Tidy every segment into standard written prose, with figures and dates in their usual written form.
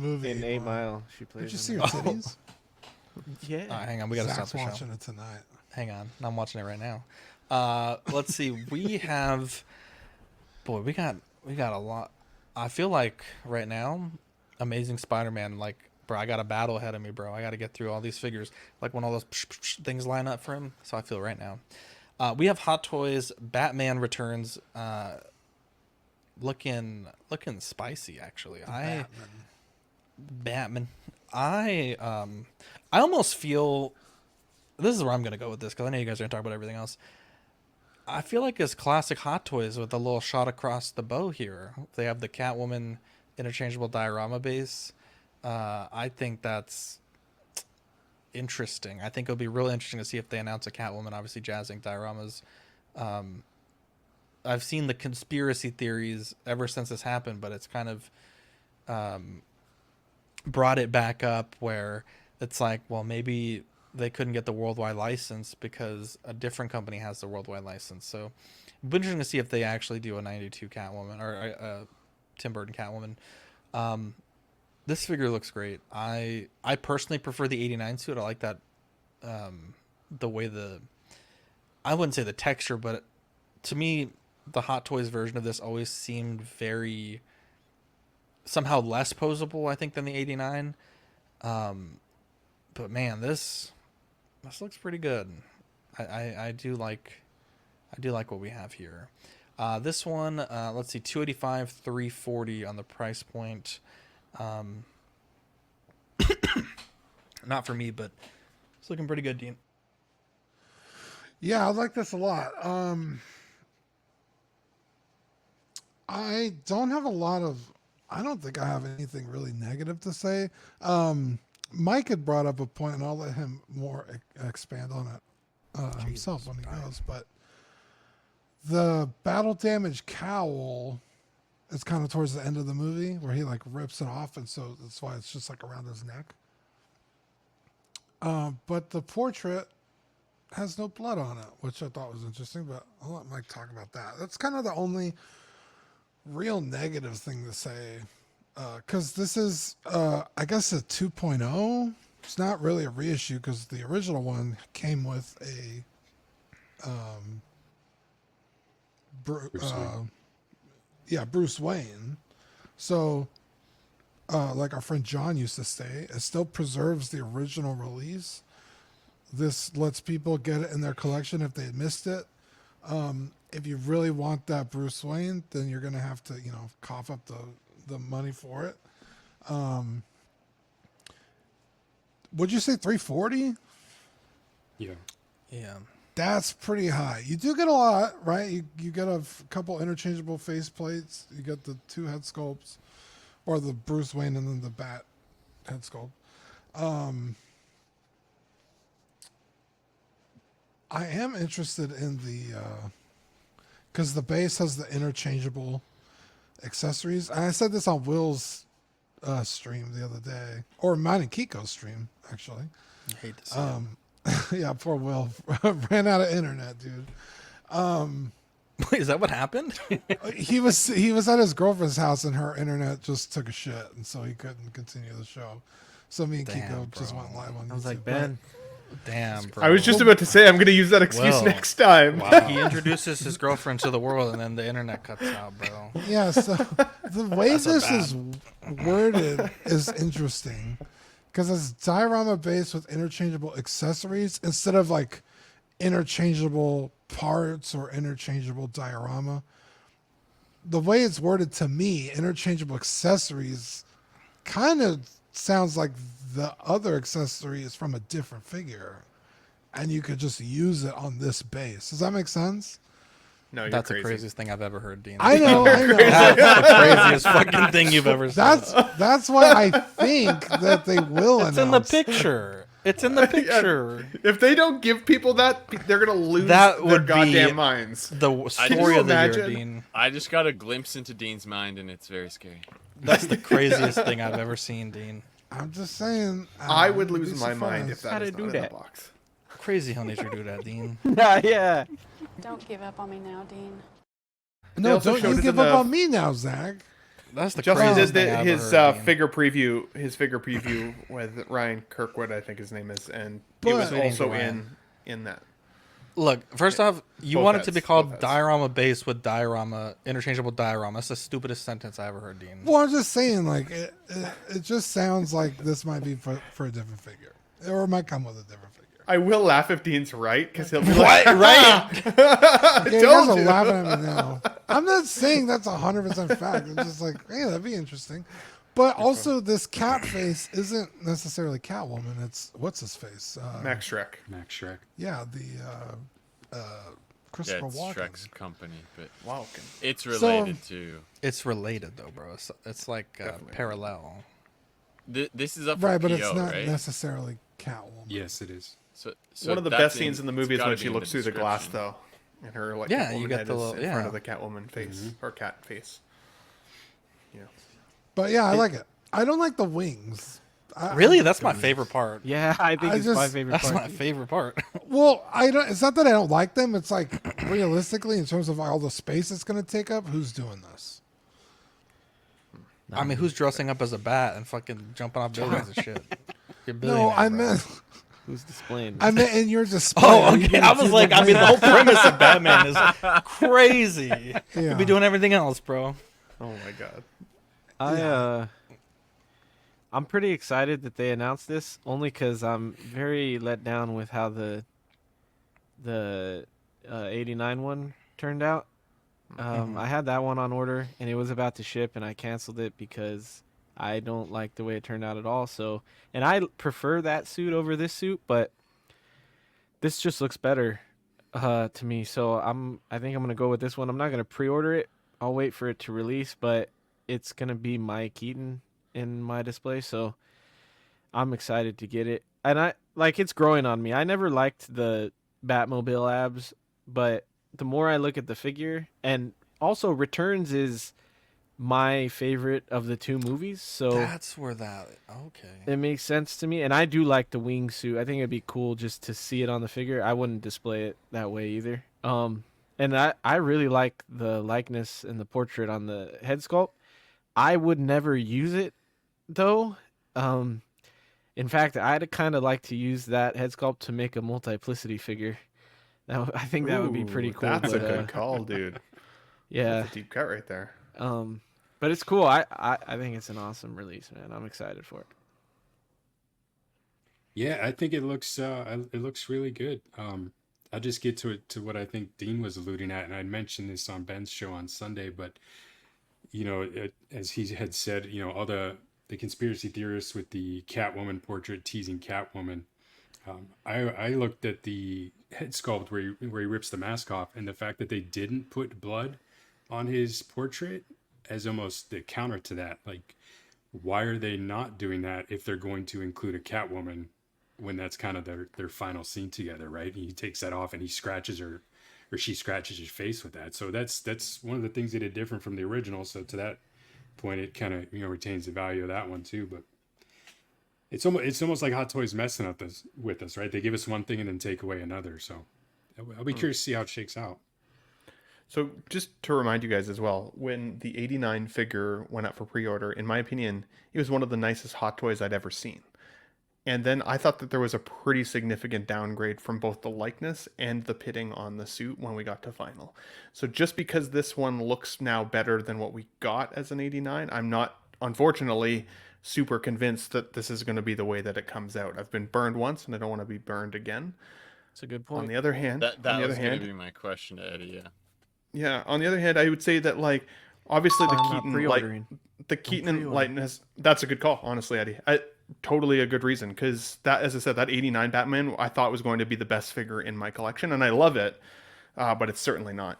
the movie in 8 Mile. She plays. Did you in see it. her titties? Yeah. Hang on, we gotta Zach's stop the show. watching it tonight. Hang on, I'm watching it right now. Let's see. We have, boy, we got a lot. I feel like right now, Amazing Spider-Man. Like, bro, I got a battle ahead of me, bro. I got to get through all these figures. Like when all those things line up for him. So I feel right now. We have Hot Toys. Batman Returns. Looking spicy actually. Batman. I almost feel. This is where I'm gonna go with this because I know you guys are gonna talk about everything else. I feel like it's classic Hot Toys with a little shot across the bow here. They have the Catwoman interchangeable diorama base. I think that's interesting. I think it'll be really interesting to see if they announce a Catwoman, obviously jazzing dioramas. I've seen the conspiracy theories ever since this happened, but it's kind of brought it back up where it's like, well, maybe they couldn't get the worldwide license because a different company has the worldwide license. So it'll be interesting to see if they actually do a 92 Catwoman or a Tim Burton Catwoman. This figure looks great. I personally prefer the 89 suit. I like that, the way I wouldn't say the texture, but to me, the Hot Toys version of this always seemed very somehow less posable, I think, than the 89. But man, this looks pretty good. I do like what we have here. This one, let's see, 285, 340 on the price point. Not for me, but it's looking pretty good, Dean. Yeah, I like this a lot. I don't have a lot of. I don't think I have anything really negative to say. Mike had brought up a point, and I'll let him more expand on it himself when he goes. But the battle damage cowl is kind of towards the end of the movie where he like rips it off, and so that's why it's just like around his neck. But the portrait has no blood on it, which I thought was interesting. But I'll let Mike talk about that. That's kind of the only real negative thing to say. Because this is, I guess, a 2.0. It's not really a reissue because the original one came with a Bruce Wayne. So, like our friend John used to say, it still preserves the original release. This lets people get it in their collection if they missed it. If you really want that Bruce Wayne, then you're going to have to, cough up the money for it. Would you say 340? Yeah. That's pretty high. You do get a lot, right? You get a couple interchangeable face plates. You get the 2 head sculpts, or the Bruce Wayne and then the Bat head sculpt. I am interested in the because the base has the interchangeable accessories. And I said this on Will's stream the other day, or mine and Kiko's stream actually. I hate to see it. Yeah, poor Will ran out of internet, dude. Wait, is that what happened? he was at his girlfriend's house and her internet just took a shit, and so he couldn't continue the show. So me and Kiko just went live on YouTube. I was like, Ben. Damn, bro. I was just about to say I'm going to use that excuse next time. Wow. He introduces his girlfriend to the world, and then the internet cuts out, bro. Yeah, so the way this is worded is interesting because it's diorama based with interchangeable accessories instead of like interchangeable parts or interchangeable diorama. The way it's worded to me, interchangeable accessories kind of sounds like the other accessory is from a different figure and you could just use it on this base. Does that make sense? No, you're That's crazy. the craziest thing I've ever heard, Dean. I know. That's the craziest fucking thing you've ever said. That's why I think that they will It's in the picture. It's in the picture. If they don't give people that, they're going to lose That their would be goddamn minds. The Can you story of the year, imagine? Dean. I just got a glimpse into Dean's mind, and it's very scary. That's the craziest thing I've ever seen, Dean. I'm just saying. I would lose my mind if How that to is do not in that? the box. Crazy how nature do that, Dean. Yeah. Don't give up on me now, Dean. They No, also don't showed you it give in up the- on me now, Zach. That's the Justin craziest did thing I've his ever heard, Dean. figure preview with Ryan Kirkwood, I think his name is, and But- it was Sweet also Ryan. in that. Look, first off, you Both want it to be heads, called both heads. diorama base with diorama, interchangeable diorama. That's the stupidest sentence I ever heard, Dean. Well, I'm just saying, like, it just sounds like this might be for a different figure, or it might come with a different figure. I will laugh if Dean's right because he'll be What? like, Right? I Yeah, you guys told are you. laughing at me now. I'm not saying that's 100% fact. I'm just like, hey, that'd be interesting. But also, this cat face isn't necessarily Catwoman. It's what's his face? Max Shrek. Max Shrek. Yeah, the Yeah, Christopher it's Walken. Shrek's company, but Wow. it's related to. It's related though, bro. It's like parallel. This is up for Right, but PO, it's not right? necessarily Catwoman. Yes, it is. So One of the that's best scenes in the movie it's is when gotta she be in looks through the glass, description. though, and her like Yeah, Catwoman you get head the is little- in front yeah. of the Catwoman face or cat face. Yeah. But yeah, I like it. I don't like the wings. Really, that's my favorite part. Yeah, I think I it's my just- favorite That's part. my favorite part. Well, I don't. It's not that I don't like them. It's like realistically, in terms of all the space it's going to take up, who's doing this? I mean, who's dressing up as a bat and fucking jumping off buildings and shit? You're a No, billionaire, I bro. meant. Who's displaying? I meant in your display. Oh, Are you okay. gonna I was keep like, the I mean, the whole wings? premise of Batman is crazy. Yeah. You'd be doing everything else, bro. Oh my god. I'm pretty excited that they announced this, only because I'm very let down with how the 89 one turned out. I had that one on order, and it was about to ship, and I canceled it because I don't like the way it turned out at all. So, and I prefer that suit over this suit, but this just looks better to me. So I think I'm gonna go with this one. I'm not gonna pre-order it. I'll wait for it to release, but it's gonna be Mike Keaton in my display, so I'm excited to get it. And I like it's growing on me. I never liked the Batmobile abs, but the more I look at the figure, and also Returns is my favorite of the two movies, so That's where that. Okay. it makes sense to me. And I do like the wingsuit. I think it'd be cool just to see it on the figure. I wouldn't display it that way either. And I really like the likeness and the portrait on the head sculpt. I would never use it though. In fact, I'd kind of like to use that head sculpt to make a multiplicity figure. I think that would be pretty Ooh, cool. That's a but, good call, dude. yeah. That's a deep cut right there. But it's cool. I think it's an awesome release, man. I'm excited for it. Yeah, I think it looks really good. I'll just get to what I think Dean was alluding at, and I mentioned this on Ben's show on Sunday, but you know, as he had said, you know, all the conspiracy theorists with the Catwoman portrait teasing Catwoman. I looked at the head sculpt where he rips the mask off, and the fact that they didn't put blood on his portrait as almost the counter to that. Like, why are they not doing that if they're going to include a Catwoman when that's kind of their final scene together, right? He takes that off and he scratches her, or she scratches his face with that. So that's one of the things they did different from the original. So to that point, it kind of, you know, retains the value of that one too. But it's almost like Hot Toys messing up with us, right? They give us one thing and then take away another. So I'll be curious to see how it shakes out. So just to remind you guys as well, when the 89 figure went up for pre-order, in my opinion, it was one of the nicest Hot Toys I'd ever seen. And then I thought that there was a pretty significant downgrade from both the likeness and the pitting on the suit when we got to final. So just because this one looks now better than what we got as an 89, I'm not, unfortunately, super convinced that this is going to be the way that it comes out. I've been burned once and I don't want to be burned again. It's a good point. On the other hand, That on the was other going hand, to be my question to Eddie. Yeah. yeah, on the other hand, I would say that, like, obviously the I'm not Keaton pre-ordering. the Keaton and pre-order. lightness, that's a good call, honestly, Eddie. Totally a good reason, because that, as I said, that 89 Batman I thought was going to be the best figure in my collection, and I love it, but it's certainly not.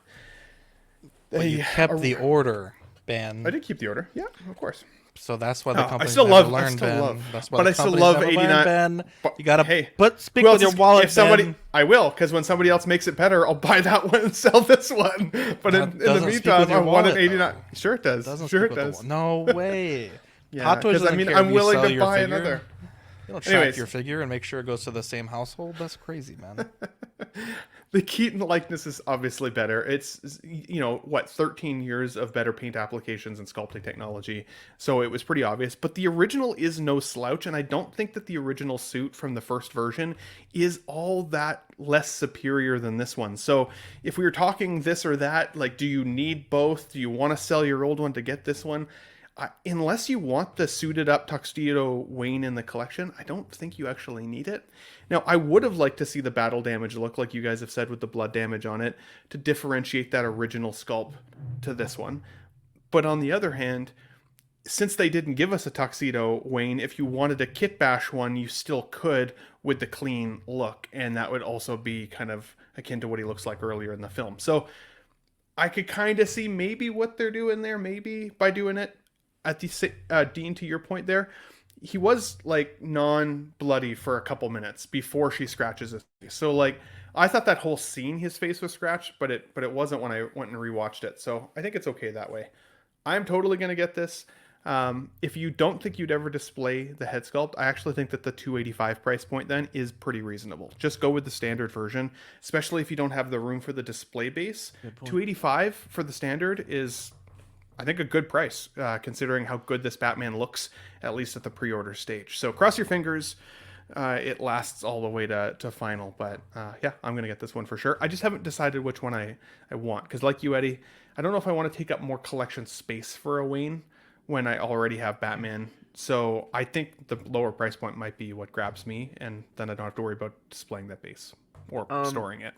But you kept the order, Ben. I did keep the order, yeah, of course. So that's why the No, I company's still never love- I learned, still Ben. love- That's why but the I still company's love never 89 learned, Ben. But, You gotta hey, speak who with else your is- wallet, If somebody, Ben. I will, because when somebody else makes it better, I'll buy that one and sell this one. But That in the doesn't speak meantime, with your I want an wallet, 89. though. Sure it does. Doesn't Sure speak it with the does. No way. Yeah, Hot Toys because I doesn't mean, care I'm if you willing sell to your buy figure. another. You don't track Anyways. your figure and make sure it goes to the same household. That's crazy, man. The Keaton likeness is obviously better. It's, 13 years of better paint applications and sculpting technology. So it was pretty obvious. But the original is no slouch, and I don't think that the original suit from the first version is all that less superior than this one. So if we were talking this or that, like, do you need both? Do you want to sell your old one to get this one? Unless you want the suited up tuxedo Wayne in the collection, I don't think you actually need it. Now, I would have liked to see the battle damage look like you guys have said with the blood damage on it to differentiate that original sculpt to this one. But on the other hand, since they didn't give us a tuxedo Wayne, if you wanted a kit bash one, you still could with the clean look, and that would also be kind of akin to what he looks like earlier in the film. So I could kind of see maybe what they're doing there, maybe by doing it. At the Dean, to your point there, he was like non-bloody for a couple minutes before she scratches his face. So like I thought that whole scene his face was scratched, but it wasn't when I went and rewatched it. So I think it's okay that way. I'm totally gonna get this. If you don't think you'd ever display the head sculpt, I actually think that the 285 price point then is pretty reasonable. Just go with the standard version, especially if you don't have the room for the display base. 285 for the standard is, I think, a good price, considering how good this Batman looks, at least at the pre-order stage. So cross your fingers, it lasts all the way to final. But yeah, I'm going to get this one for sure. I just haven't decided which one I want. Because like you, Eddie, I don't know if I want to take up more collection space for a Wayne when I already have Batman. So I think the lower price point might be what grabs me. And then I don't have to worry about displaying that base or storing it.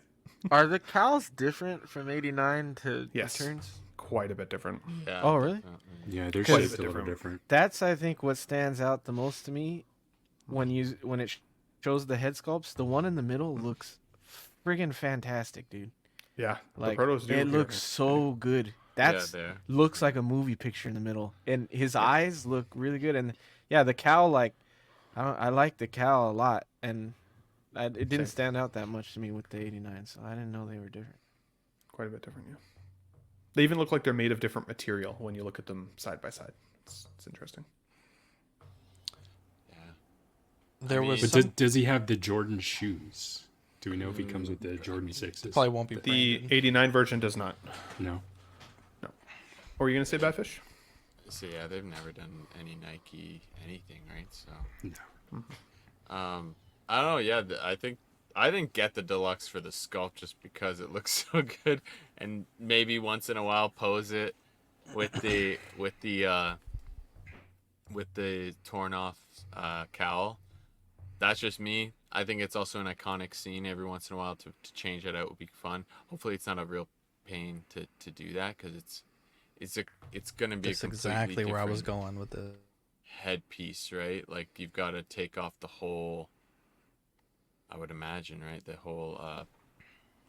Are the cows different from 89 to Yes. Returns? Quite a bit different. Yeah, Oh, really? definitely. Yeah, they're Quite a just bit a little different. different. That's, I think, what stands out the most to me when it shows the head sculpts. The one in the middle looks friggin' fantastic, dude. Yeah, Like the protos do. it here. looks so good. That's there. looks like a movie picture in the middle, and his eyes look really good. And yeah, the cowl, like I like the cowl a lot, and it didn't Same. stand out that much to me with the 89, so I didn't know they were different. Quite a bit different, yeah. They even look like they're made of different material when you look at them side by side. It's interesting. Yeah. There was But some, does he have the Jordan shoes? Do we know if he comes with the Jordan 6s? probably won't be The branded. 89 version does not. No. What were you going to say, Badfish? So yeah, they've never done any Nike anything, right? So No. I don't know. Yeah, I didn't get the deluxe for the sculpt just because it looks so good, and maybe once in a while pose it with the torn off cowl. That's just me. I think it's also an iconic scene. Every once in a while to change it out would be fun. Hopefully, it's not a real pain to do that because it's gonna be That's a completely exactly where I was different going with the. headpiece, right? Like you've got to take off the whole. I would imagine, right? The whole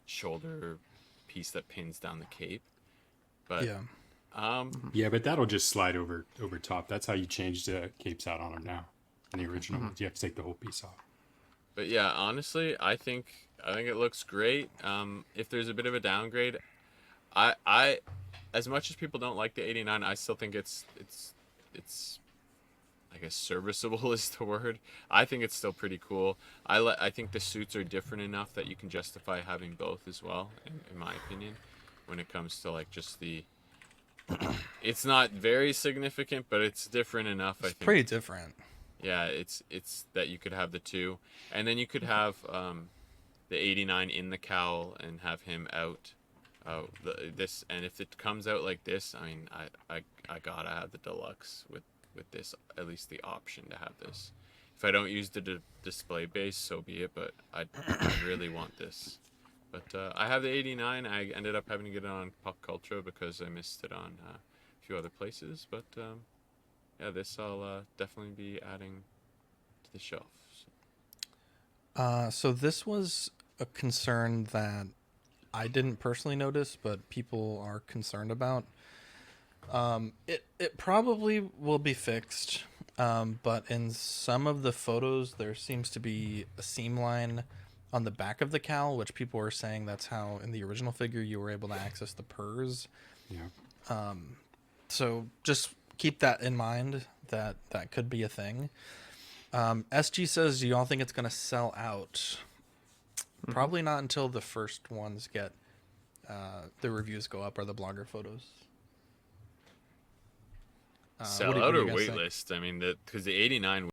shoulder piece that pins down the cape. But Yeah. Yeah, but that'll just slide over top. That's how you change the capes out on them now. In the original ones, you have to take the whole piece off. But yeah, honestly, I think it looks great. If there's a bit of a downgrade, I as much as people don't like the 89, I still think it's I guess serviceable is the word. I think it's still pretty cool. I think the suits are different enough that you can justify having both as well, in my opinion, when it comes to like just the. It's not very significant, but it's different enough. I It's think. pretty different. Yeah, it's that you could have the two, and then you could have the 89 in the cowl and have him out. This, and if it comes out like this, I mean, I gotta have the deluxe with this, at least the option to have this. If I don't use the display base, so be it. But I really want this. But I have the 89. I ended up having to get it on Pop Culture because I missed it on a few other places. But yeah, this I'll definitely be adding to the shelf. So this was a concern that I didn't personally notice, but people are concerned about. It probably will be fixed, but in some of the photos there seems to be a seam line on the back of the cowl, which people are saying that's how in the original figure you were able to access the purrs. Yeah. So just keep that in mind, that could be a thing. SG says, do y'all think it's going to sell out? Probably not until the first ones get the reviews go up or the blogger photos. Sell what do out you or guys wait think? list? I mean, because the 89